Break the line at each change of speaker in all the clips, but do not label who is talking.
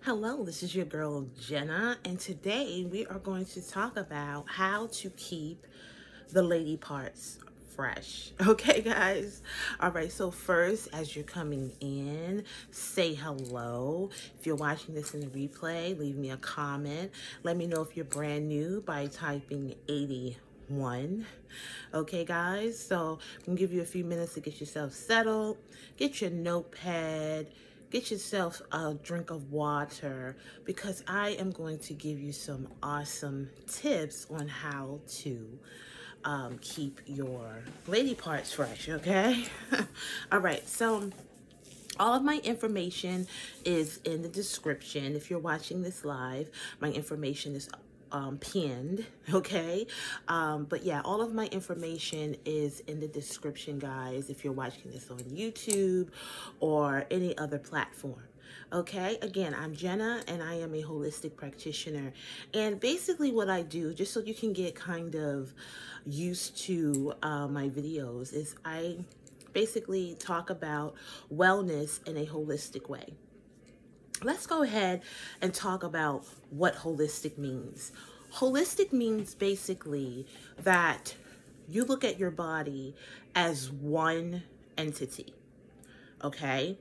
Hello, this is your girl Jenna, and today we are going to talk about how to keep the lady parts fresh. Okay, guys? All right, so first, as you're coming in, say hello. If you're watching this in the replay, leave me a comment. Let me know if you're brand new by typing 81. Okay, guys? So I'm going to give you a few minutes to get yourself settled, get your notepad, get yourself a drink of water, because I am going to give you some awesome tips on how to keep your lady parts fresh, okay? All right, so all of my information is in the description. If you're watching this live, my information is pinned, okay? But yeah, all of my information is in the description, guys, if you're watching this on YouTube or any other platform. Okay, again, I'm Jenna and I am a holistic practitioner, and basically what I do, just so you can get kind of used to my videos, is I basically talk about wellness in a holistic way. Let's go ahead and talk about what holistic means. Holistic means basically that you look at your body as one entity, okay?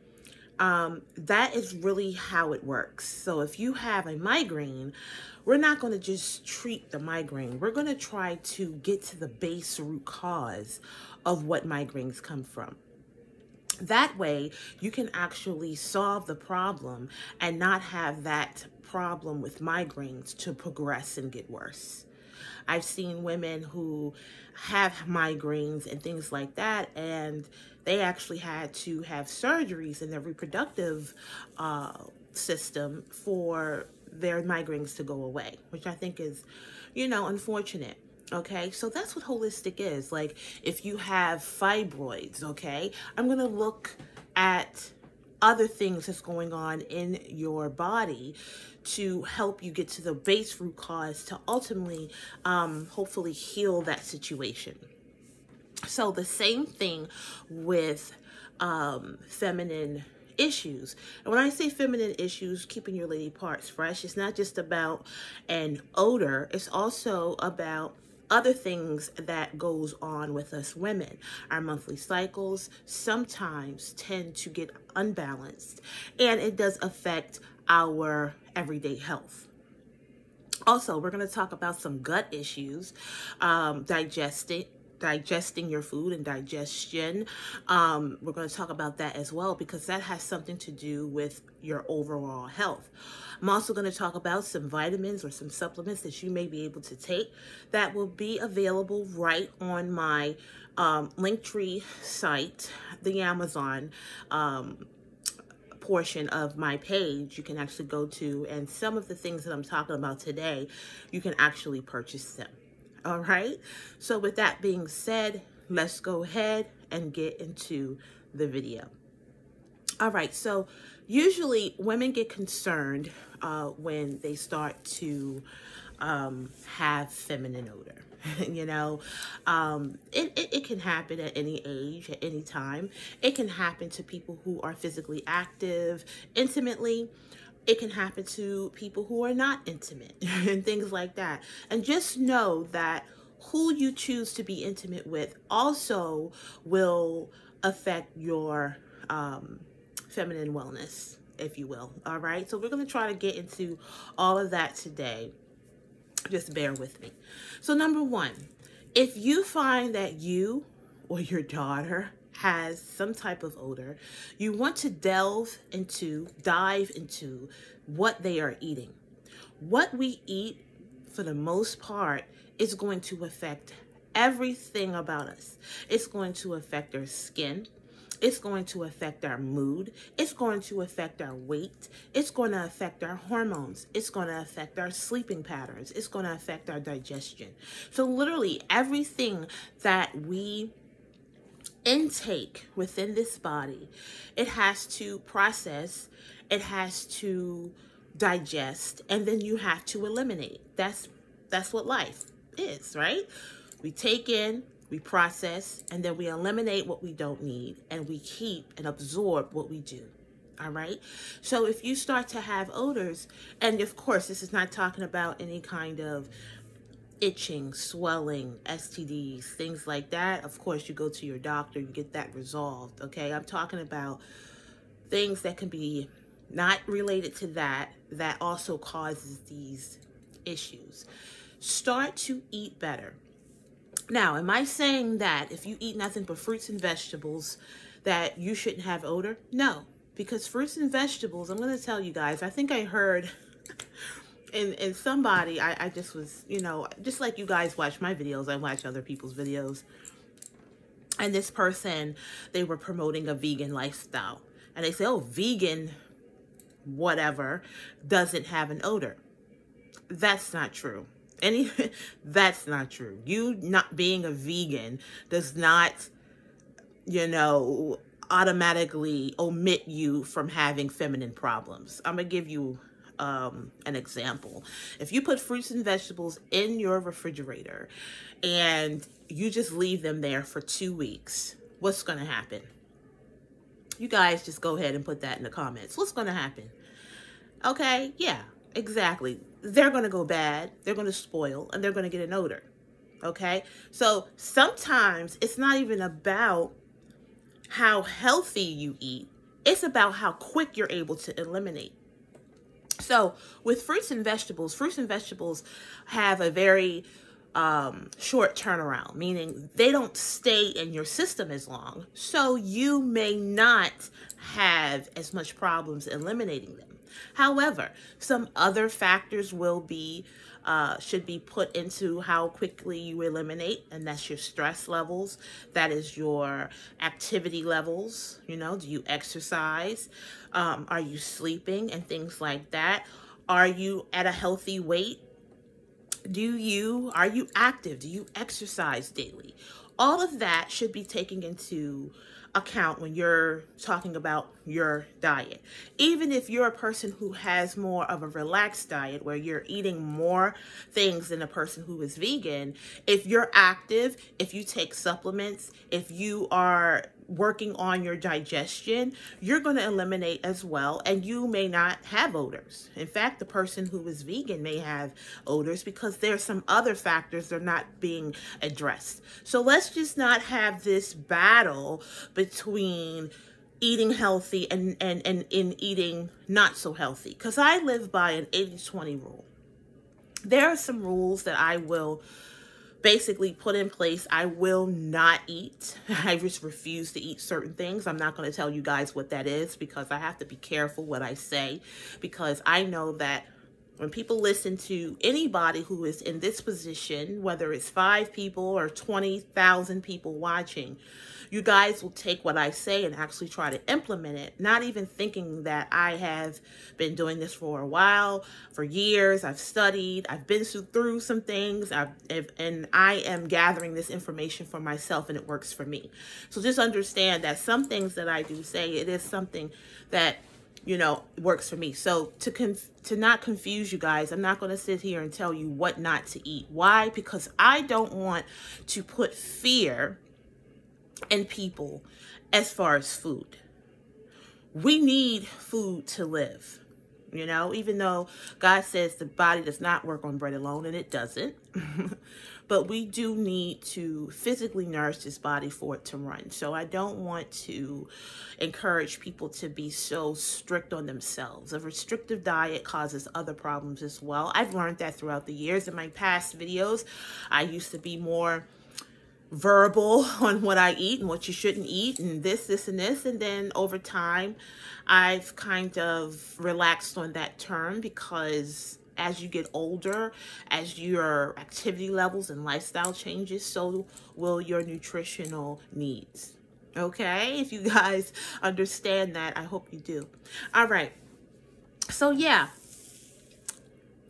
That is really how it works. So if you have a migraine, we're not going to just treat the migraine. We're going to try to get to the base root cause of what migraines come from. That way, you can actually solve the problem and not have that problem with migraines to progress and get worse. I've seen women who have migraines and things like that, and they actually had to have surgeries in their reproductive system for their migraines to go away, which I think is, unfortunate. Okay, so that's what holistic is. Like, if you have fibroids, okay, I'm going to look at other things that's going on in your body to help you get to the base root cause to ultimately, hopefully heal that situation. So the same thing with feminine issues. And when I say feminine issues, keeping your lady parts fresh, it's not just about an odor. It's also about other things that goes on with us women. Our monthly cycles sometimes tend to get unbalanced, and it does affect our everyday health. Also, we're going to talk about some gut issues, digesting your food and digestion. We're going to talk about that as well, because that has something to do with your overall health. I'm also going to talk about some vitamins or some supplements that you may be able to take that will be available right on my Linktree site, the Amazon portion of my page. You can actually go to, and some of the things that I'm talking about today, you can actually purchase them. All right. So with that being said, let's go ahead and get into the video. All right. So usually women get concerned when they start to have feminine odor. It can happen at any age, at any time. It can happen to people who are physically active, intimately. It can happen to people who are not intimate and things like that. And just know that who you choose to be intimate with also will affect your feminine wellness, if you will. All right. So we're going to try to get into all of that today. Just bear with me. So number one, if you find that you or your daughter has some type of odor, you want to dive into what they are eating. What we eat, for the most part, is going to affect everything about us. It's going to affect our skin. It's going to affect our mood. It's going to affect our weight. It's going to affect our hormones. It's going to affect our sleeping patterns. It's going to affect our digestion. So literally everything that we intake within this body, it has to process, it has to digest, and then you have to eliminate. That's what life is, right? We take in, we process, and then we eliminate what we don't need, and we keep and absorb what we do. All right. So if you start to have odors, and of course, this is not talking about any kind of itching, swelling, STDs, things like that. Of course, you go to your doctor, you get that resolved. Okay. I'm talking about things that can be not related to that, that also causes these issues. Start to eat better. Now, am I saying that if you eat nothing but fruits and vegetables that you shouldn't have odor? No, because fruits and vegetables, I'm going to tell you guys, I think I heard in somebody, I just was, you know, just like you guys watch my videos, I watch other people's videos. And this person, they were promoting a vegan lifestyle. And they say, oh, vegan whatever doesn't have an odor. That's not true. That's not true. You not being a vegan does not, you know, automatically omit you from having feminine problems. I'm going to give you an example. If you put fruits and vegetables in your refrigerator and you just leave them there for 2 weeks, what's going to happen? You guys just go ahead and put that in the comments. What's going to happen? Okay, yeah, exactly. They're going to go bad, they're going to spoil, and they're going to get an odor. Okay, so sometimes it's not even about how healthy you eat. It's about how quick you're able to eliminate. So with fruits and vegetables have a very short turnaround, meaning they don't stay in your system as long. So you may not have as much problems eliminating them. However, some other factors will be should be put into how quickly you eliminate, and that's your stress levels. That is your activity levels. You know, do you exercise? Are you sleeping and things like that? Are you at a healthy weight? Are you active? Do you exercise daily? All of that should be taken into account when you're talking about your diet. Even if you're a person who has more of a relaxed diet where you're eating more things than a person who is vegan, if you're active, if you take supplements, if you are working on your digestion, you're going to eliminate as well, and you may not have odors. In fact, the person who is vegan may have odors because there's some other factors that are not being addressed. So let's just not have this battle between eating healthy and eating not so healthy, because I live by an 80-20 rule. There are some rules that I will basically put in place. I will not eat. I just refuse to eat certain things. I'm not going to tell you guys what that is because I have to be careful what I say, because I know that when people listen to anybody who is in this position, whether it's 5 people or 20,000 people watching, you guys will take what I say and actually try to implement it, not even thinking that I have been doing this for a while, for years. I've studied, I've been through some things, and I am gathering this information for myself, and it works for me. So just understand that some things that I do say, it is something that, you know, works for me. So to not confuse you guys, I'm not going to sit here and tell you what not to eat. Why? Because I don't want to put fear in people as far as food. We need food to live, you know, even though God says the body does not work on bread alone, and it doesn't. But we do need to physically nourish this body for it to run. So I don't want to encourage people to be so strict on themselves. A restrictive diet causes other problems as well. I've learned that throughout the years. In my past videos, I used to be more verbal on what I eat and what you shouldn't eat and this, and this. And then over time, I've kind of relaxed on that term, because as you get older, as your activity levels and lifestyle changes, so will your nutritional needs. Okay? If you guys understand that, I hope you do. All right. So yeah,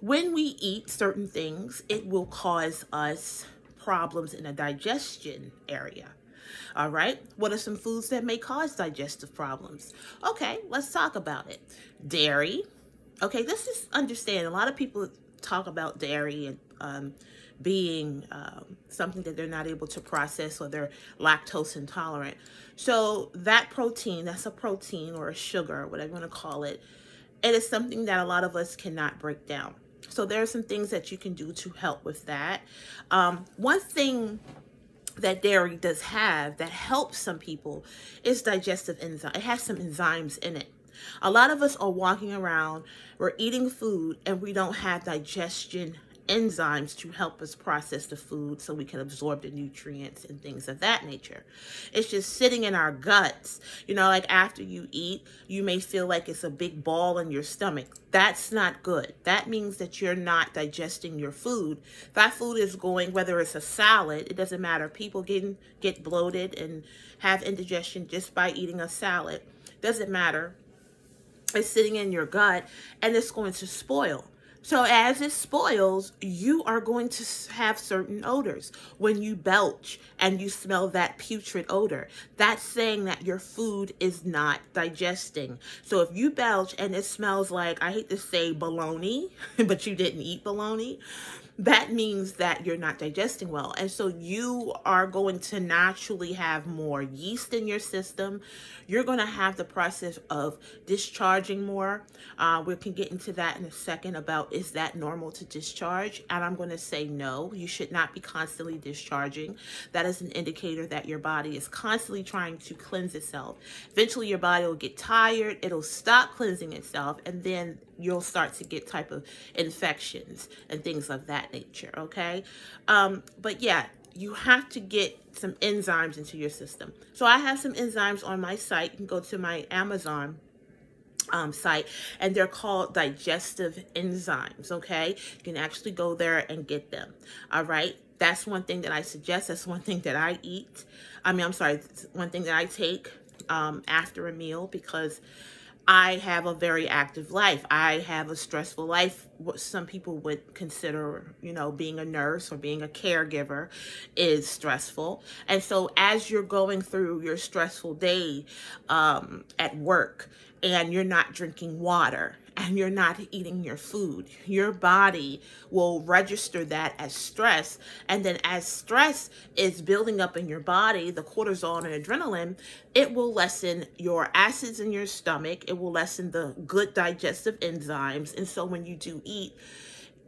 when we eat certain things, it will cause us problems in a digestion area. All right. What are some foods that may cause digestive problems? Okay, let's talk about it. Dairy. Okay, let's just understand. A lot of people talk about dairy and being something that they're not able to process, or they're lactose intolerant. So that protein, that's a protein or a sugar, or whatever you want to call it, it is something that a lot of us cannot break down. So there are some things that you can do to help with that. One thing that dairy does have that helps some people is digestive enzyme. It has some enzymes in it. A lot of us are walking around, we're eating food, and we don't have digestion enzymes to help us process the food so we can absorb the nutrients and things of that nature. It's just sitting in our guts. You know, like after you eat, you may feel like it's a big ball in your stomach. That's not good. That means that you're not digesting your food. That food is going, whether it's a salad, it doesn't matter. People get bloated and have indigestion just by eating a salad. Doesn't matter. It's sitting in your gut and it's going to spoil. So as it spoils, you are going to have certain odors. When you belch and you smell that putrid odor, that's saying that your food is not digesting. So if you belch and it smells like, I hate to say bologna, but you didn't eat bologna, that means that you're not digesting well. And so you are going to naturally have more yeast in your system. You're going to have the process of discharging more. We can get into that in a second about, is that normal to discharge? And I'm going to say no, you should not be constantly discharging. That is an indicator that your body is constantly trying to cleanse itself. Eventually your body will get tired, it'll stop cleansing itself, and then you'll start to get type of infections and things of that nature, okay? But yeah, you have to get some enzymes into your system. So I have some enzymes on my site. You can go to my Amazon site, and they're called Digestive Enzymes, okay? You can actually go there and get them, all right? That's one thing that I suggest. That's one thing that I eat. One thing that I take after a meal, because I have a very active life. I have a stressful life. What some people would consider, you know, being a nurse or being a caregiver is stressful. And so as you're going through your stressful day at work, and you're not drinking water, and you're not eating your food, your body will register that as stress. And then as stress is building up in your body, the cortisol and adrenaline, it will lessen your acids in your stomach. It will lessen the good digestive enzymes. And so when you do eat,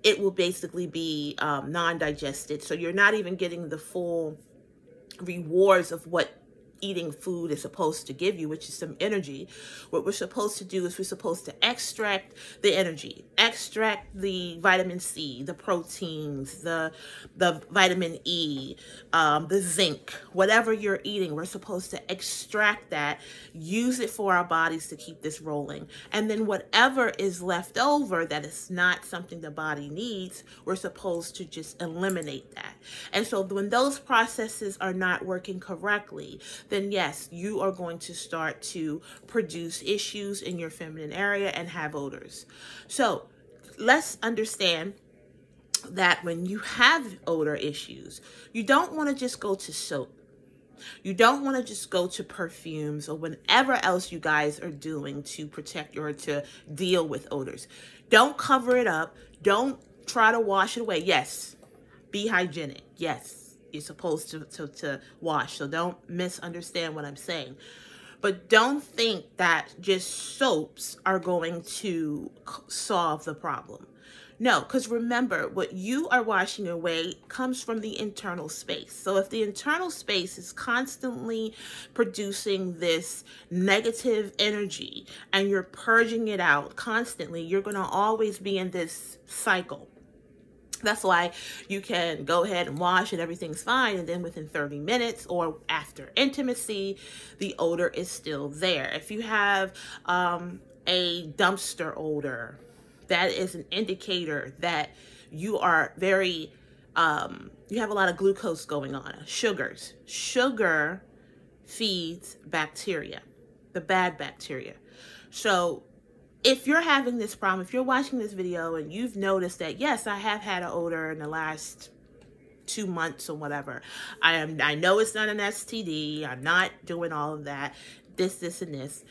it will basically be non-digested. So you're not even getting the full rewards of what eating food is supposed to give you, which is some energy. What we're supposed to do is we're supposed to extract the energy, extract the vitamin C, the proteins, the vitamin E, the zinc, whatever you're eating, we're supposed to extract that, use it for our bodies to keep this rolling. And then whatever is left over that is not something the body needs, we're supposed to just eliminate that. And so when those processes are not working correctly, then yes, you are going to start to produce issues in your feminine area and have odors. So let's understand that when you have odor issues, you don't want to just go to soap. You don't want to just go to perfumes or whatever else you guys are doing to protect or to deal with odors. Don't cover it up. Don't try to wash it away. Yes, be hygienic. Yes, you're supposed to wash. So don't misunderstand what I'm saying. But don't think that just soaps are going to solve the problem. No, because remember, what you are washing away comes from the internal space. So if the internal space is constantly producing this negative energy and you're purging it out constantly, you're going to always be in this cycle. That's why you can go ahead and wash and everything's fine, and then within 30 minutes or after intimacy, the odor is still there. If you have a dumpster odor, that is an indicator that you are very, you have a lot of glucose going on. Sugars. Sugar feeds bacteria, the bad bacteria. So if you're having this problem, if you're watching this video and you've noticed that, yes, I have had an odor in the last 2 months or whatever, I know it's not an STD, I'm not doing all of that, this, and this,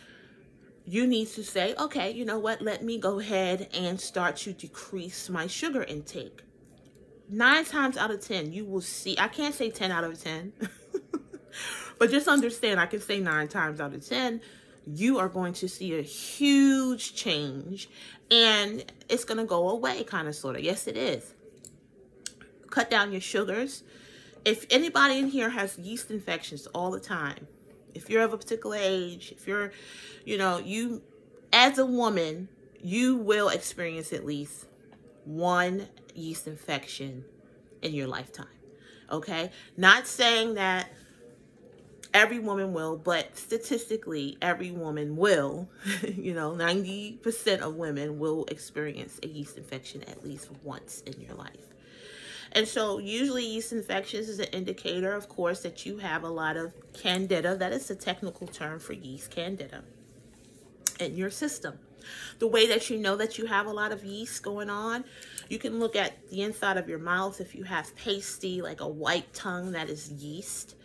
you need to say, okay, you know what? Let me go ahead and start to decrease my sugar intake. 9 times out of 10, you will see, I can't say 10 out of 10, but just understand, I can say 9 times out of 10, you are going to see a huge change, and it's going to go away, kind of, sort of. Yes, it is. Cut down your sugars. If anybody in here has yeast infections all the time, if you're of a particular age, if you're, you know, you, as a woman, you will experience at least one yeast infection in your lifetime. Okay? Not saying that every woman will, but statistically, every woman will. You know, 90% of women will experience a yeast infection at least once in your life. And so usually yeast infections is an indicator, of course, that you have a lot of candida. That is the technical term for yeast, candida, in your system. The way that you know that you have a lot of yeast going on, you can look at the inside of your mouth. If you have pasty, like a white tongue, that is yeast.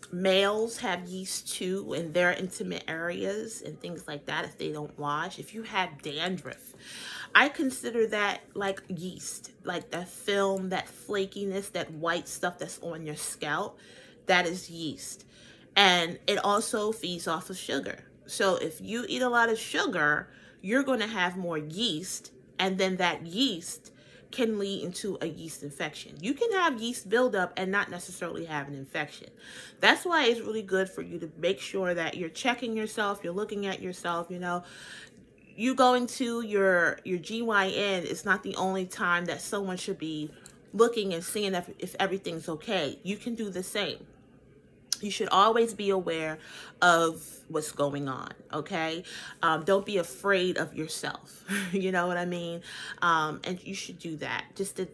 Males have yeast too in their intimate areas and things like that if they don't wash. If you have dandruff, I consider that like yeast, like that film, that flakiness, that white stuff that's on your scalp, that is yeast. And it also feeds off of sugar. So if you eat a lot of sugar, you're going to have more yeast, and then that yeast can lead into a yeast infection. You can have yeast buildup and not necessarily have an infection. That's why it's really good for you to make sure that you're checking yourself, you're looking at yourself. You know, you going to your GYN is not the only time that someone should be looking and seeing if everything's okay. You can do the same. You should always be aware of what's going on, okay? Don't be afraid of yourself, you know what I mean? And you should do that just to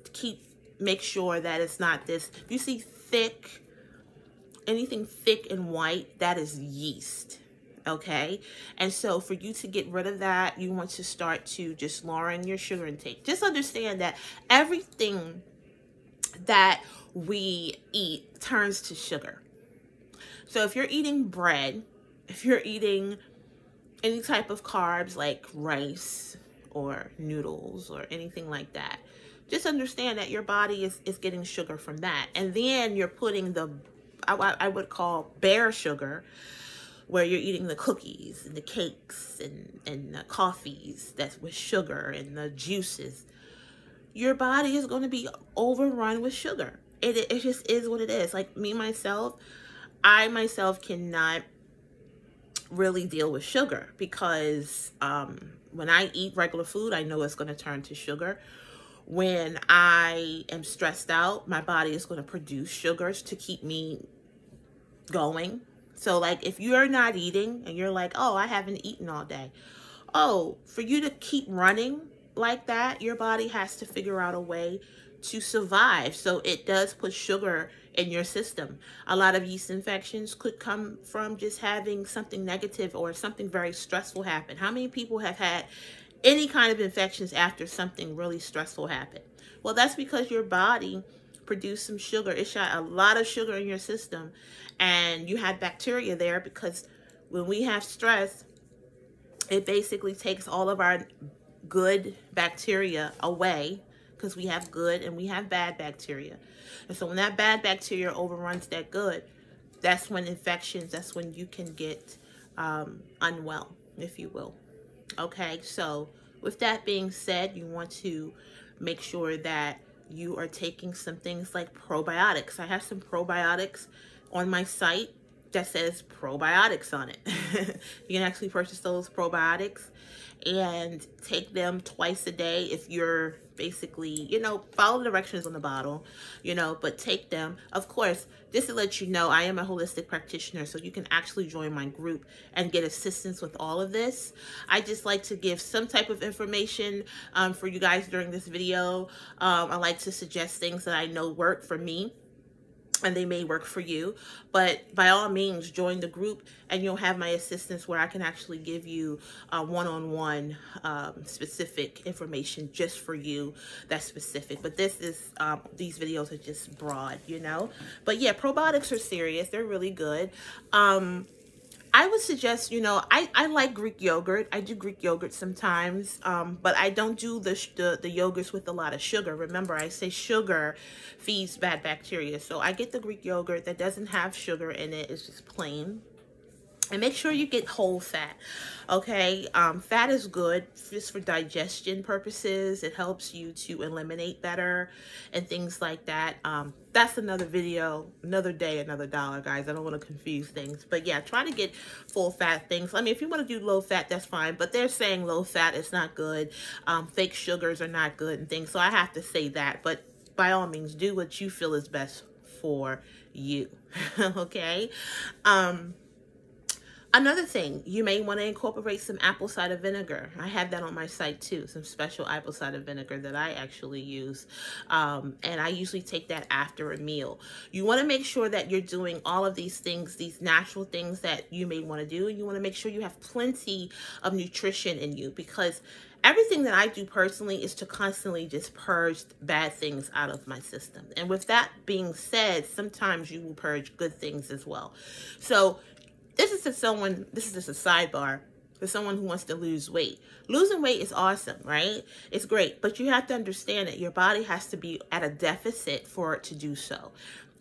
make sure that it's not this. If you see thick, anything thick and white, that is yeast, okay? And so for you to get rid of that, you want to start to just lowering your sugar intake. Just understand that everything that we eat turns to sugar. So if you're eating bread, if you're eating any type of carbs like rice or noodles or anything like that, just understand that your body is getting sugar from that. And then you're putting the, I would call bare sugar, where you're eating the cookies and the cakes and the coffees that's with sugar and the juices. Your body is going to be overrun with sugar. It just is what it is. Like me, myself, I myself cannot really deal with sugar because when I eat regular food, I know it's going to turn to sugar. When I am stressed out, my body is going to produce sugars to keep me going. So like if you're not eating and you're like, oh, I haven't eaten all day. Oh, for you to keep running like that, your body has to figure out a way to survive. So it does put sugar in your system. A lot of yeast infections could come from just having something negative or something very stressful happen. How many people have had any kind of infections after something really stressful happened? Well, that's because your body produced some sugar. It shot a lot of sugar in your system, and you had bacteria there because when we have stress, it basically takes all of our good bacteria away, because we have good and we have bad bacteria. And so when that bad bacteria overruns that good, that's when infections, that's when you can get unwell, if you will. Okay, so with that being said, you want to make sure that you are taking some things like probiotics. I have some probiotics on my site that says probiotics on it. You can actually purchase those probiotics and take them twice a day if you're basically, you know, follow the directions on the bottle, you know, but take them. Of course, just to let you know, I am a holistic practitioner, so you can actually join my group and get assistance with all of this. I just like to give some type of information for you guys during this video. I like to suggest things that I know work for me, and they may work for you, but by all means join the group and you'll have my assistance where I can actually give you one-on-one specific information just for you that's specific. But this is these videos are just broad, you know. But yeah, probiotics are serious. They're really good. I would suggest, you know, I like Greek yogurt. I do Greek yogurt sometimes, but I don't do the yogurts with a lot of sugar. Remember, I say sugar feeds bad bacteria. So I get the Greek yogurt that doesn't have sugar in it. It's just plain. And make sure you get whole fat, okay? Fat is good just for digestion purposes. It helps you to eliminate better and things like that. That's another video, another day, another dollar, guys. I don't want to confuse things. But yeah, try to get full fat things. I mean, if you want to do low fat, that's fine. But they're saying low fat is not good. Fake sugars are not good and things. So I have to say that. But by all means, do what you feel is best for you, okay? Another thing, you may want to incorporate some apple cider vinegar. I have that on my site too, some special apple cider vinegar that I actually use. And I usually take that after a meal. You want to make sure that you're doing all of these things, these natural things that you may want to do. And you want to make sure you have plenty of nutrition in you, because everything that I do personally is to constantly just purge bad things out of my system. And with that being said, sometimes you will purge good things as well. So this is just a sidebar for someone who wants to lose weight. Losing weight is awesome, right? It's great, but you have to understand that your body has to be at a deficit for it to do so.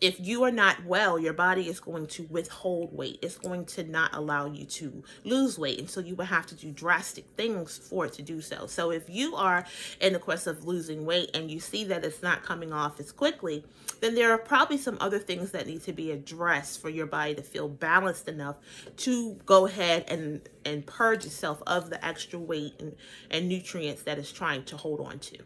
If you are not well, your body is going to withhold weight. It's going to not allow you to lose weight. And so you will have to do drastic things for it to do so. So if you are in the quest of losing weight and you see that it's not coming off as quickly, then there are probably some other things that need to be addressed for your body to feel balanced enough to go ahead and purge itself of the extra weight and nutrients that it's trying to hold on to.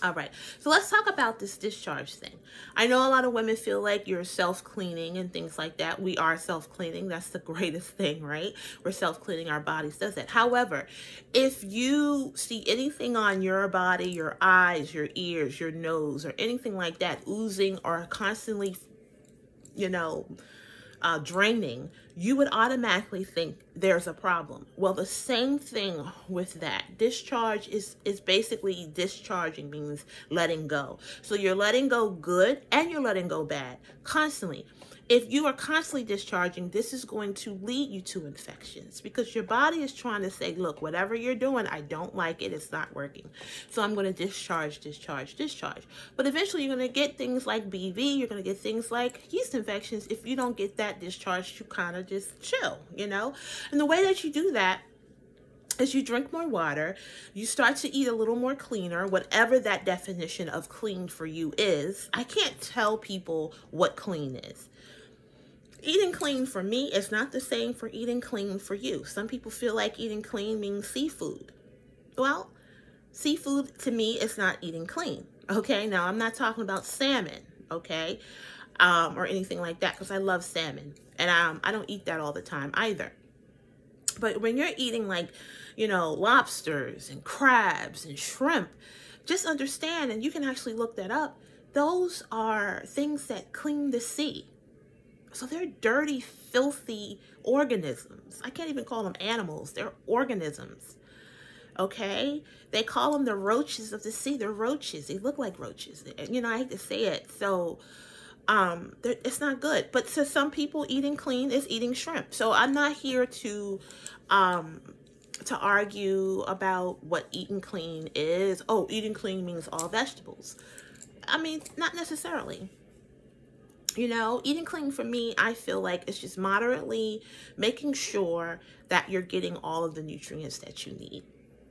All right, so let's talk about this discharge thing. I know a lot of women feel like you're self-cleaning and things like that. We are self-cleaning. That's the greatest thing, right? We're self-cleaning. Our bodies does that. However, if you see anything on your body, your eyes, your ears, your nose, or anything like that oozing or constantly, you know, draining, you would automatically think there's a problem. Well, the same thing with that. Discharge is basically discharging, means letting go. So you're letting go good and you're letting go bad constantly. If you are constantly discharging, this is going to lead you to infections, because your body is trying to say, look, whatever you're doing, I don't like it. It's not working. So I'm going to discharge, discharge, discharge. But eventually you're going to get things like BV. You're going to get things like yeast infections if you don't get that discharge to kind of just chill, you know? And the way that you do that is you drink more water, you start to eat a little more cleaner, whatever that definition of clean for you is. I can't tell people what clean is. Eating clean for me is not the same for eating clean for you. Some people feel like eating clean means seafood. Well, seafood to me is not eating clean. Okay, now I'm not talking about salmon, okay, or anything like that, because I love salmon, and I don't eat that all the time either. But when you're eating, like, you know, lobsters and crabs and shrimp, just understand, and you can actually look that up, those are things that clean the sea. So they're dirty, filthy organisms. I can't even call them animals. They're organisms, okay? They call them the roaches of the sea. They're roaches. They look like roaches. You know, I hate to say it. So it's not good. But to some people, eating clean is eating shrimp. So I'm not here to argue about what eating clean is. Oh, eating clean means all vegetables. I mean, not necessarily. You know, eating clean for me, I feel like it's just moderately making sure that you're getting all of the nutrients that you need.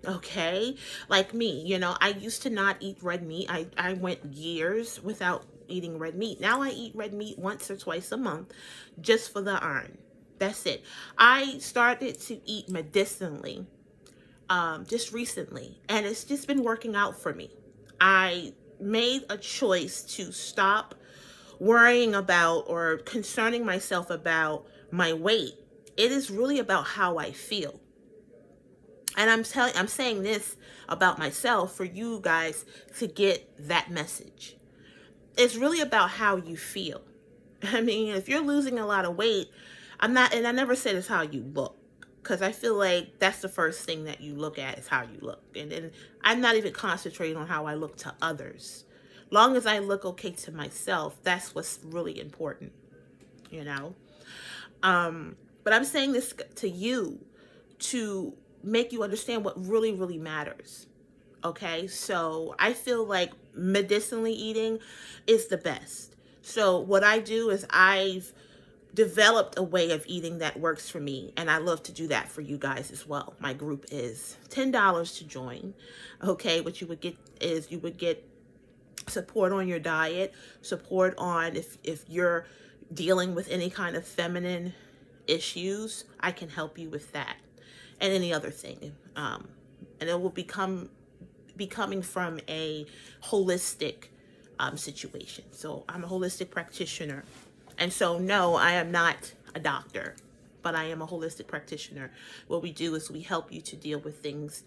Okay? Like me, you know, I used to not eat red meat. I went years without eating red meat. Now I eat red meat once or twice a month just for the iron. That's it. I started to eat medicinally just recently, and it's just been working out for me. I made a choice to stop worrying about or concerning myself about my weight. It is really about how I feel. And I'm saying this about myself for you guys to get that message. It's really about how you feel. I mean, if you're losing a lot of weight, and I never said it's how you look, because I feel like that's the first thing that you look at is how you look. And I'm not even concentrating on how I look to others. Long as I look okay to myself, that's what's really important, you know. But I'm saying this to you to make you understand what really, really matters. Okay, so I feel like medicinally eating is the best. So what I do is I've developed a way of eating that works for me, and I love to do that for you guys as well. My group is $10 to join. Okay, what you would get is you would get support on your diet, support on if you're dealing with any kind of feminine issues, I can help you with that and any other thing. And it will be coming from a holistic situation. So I'm a holistic practitioner. And so, no, I am not a doctor, but I am a holistic practitioner. What we do is we help you to deal with things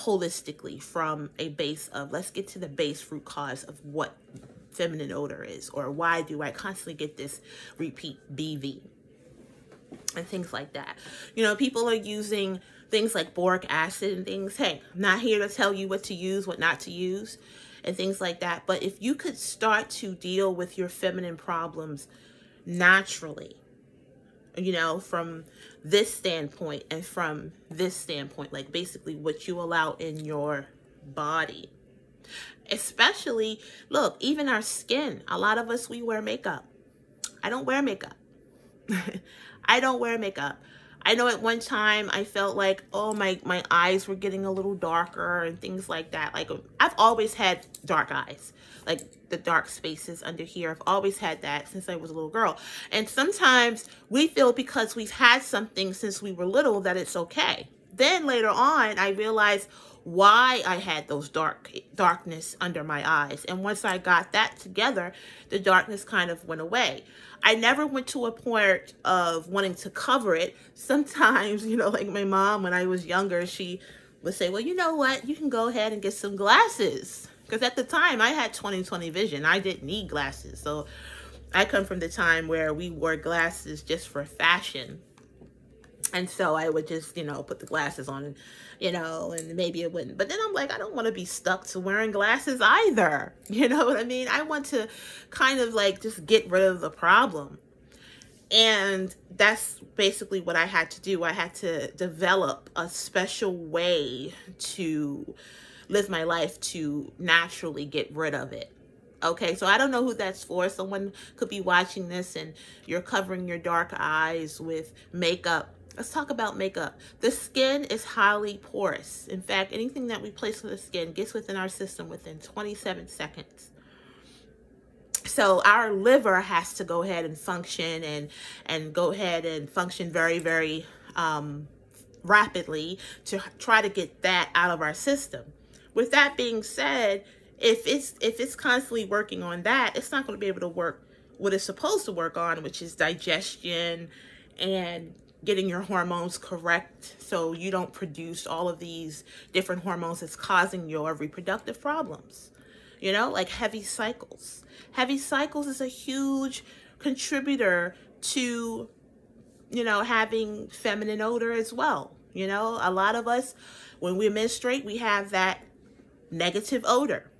holistically from a base of, let's get to the base root cause of what feminine odor is, or why do I constantly get this repeat BV and things like that. You know, people are using things like boric acid and things. Hey, I'm not here to tell you what to use, what not to use, and things like that. But if you could start to deal with your feminine problems naturally, you know, from this standpoint and from this standpoint, like basically what you allow in your body. Especially, look, even our skin. A lot of us, we wear makeup. I don't wear makeup. I don't wear makeup. I know at one time I felt like, oh, my eyes were getting a little darker and things like that. Like, I've always had dark eyes, like the dark spaces under here. I've always had that since I was a little girl. And sometimes we feel because we've had something since we were little that it's okay. Then later on, I realized why I had those darkness under my eyes. And once I got that together, the darkness kind of went away. I never went to a point of wanting to cover it. Sometimes, you know, like my mom, when I was younger, she would say, well, you know what? You can go ahead and get some glasses. Because at the time, I had 20/20 vision. I didn't need glasses. So I come from the time where we wore glasses just for fashion. And so I would just, you know, put the glasses on and, you know, and maybe it wouldn't. But then I'm like, I don't want to be stuck to wearing glasses either. You know what I mean? I want to kind of like just get rid of the problem. And that's basically what I had to do. I had to develop a special way to live my life to naturally get rid of it. Okay, so I don't know who that's for. Someone could be watching this and you're covering your dark eyes with makeup. Let's talk about makeup. The skin is highly porous. In fact, anything that we place on the skin gets within our system within 27 seconds. So our liver has to go ahead and function and go ahead and function very, very rapidly to try to get that out of our system. With that being said, if it's constantly working on that, it's not going to be able to work what it's supposed to work on, which is digestion and getting your hormones correct so you don't produce all of these different hormones that's causing your reproductive problems. You know, like heavy cycles. Heavy cycles is a huge contributor to, you know, having feminine odor as well. You know, a lot of us, when we menstruate, we have that negative odor,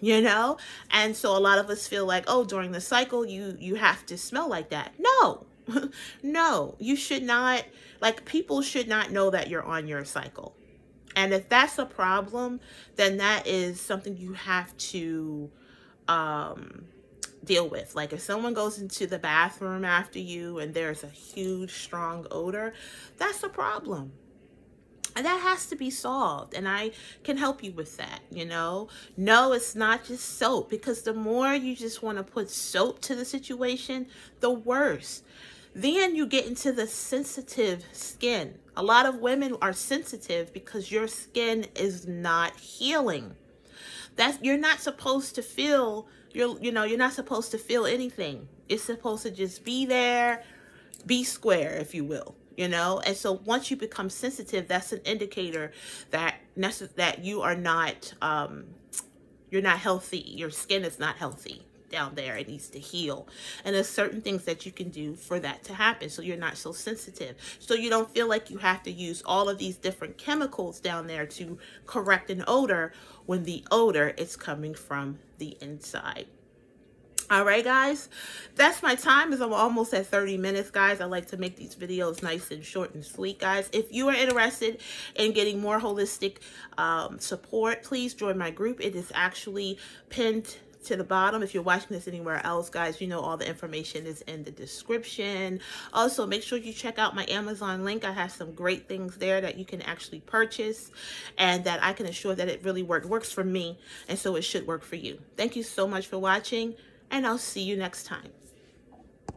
you know? And so a lot of us feel like, oh, during the cycle, you have to smell like that. No. No, you should not. Like, people should not know that you're on your cycle. And if that's a problem, then that is something you have to deal with. Like, if someone goes into the bathroom after you and there's a huge, strong odor, that's a problem. And that has to be solved. And I can help you with that, you know. No, it's not just soap. Because the more you just want to put soap to the situation, the worse. Then you get into the sensitive skin. A lot of women are sensitive because your skin is not healing. You're not supposed to feel, you're not supposed to feel anything. It's supposed to just be there, be square, if you will, you know? And so once you become sensitive, that's an indicator that you are not, you're not healthy. Your skin is not healthy down there. It needs to heal. And there's certain things that you can do for that to happen so you're not so sensitive. So you don't feel like you have to use all of these different chemicals down there to correct an odor when the odor is coming from the inside. All right, guys, that's my time, as I'm almost at 30 minutes, guys. I like to make these videos nice and short and sweet, guys. If you are interested in getting more holistic support, please join my group. It is actually pinned to the bottom. If you're watching this anywhere else, guys, you know all the information is in the description. Also, make sure you check out my Amazon link. I have some great things there that you can actually purchase, and that I can assure that it really works for me, and so it should work for you. Thank you so much for watching, and I'll see you next time.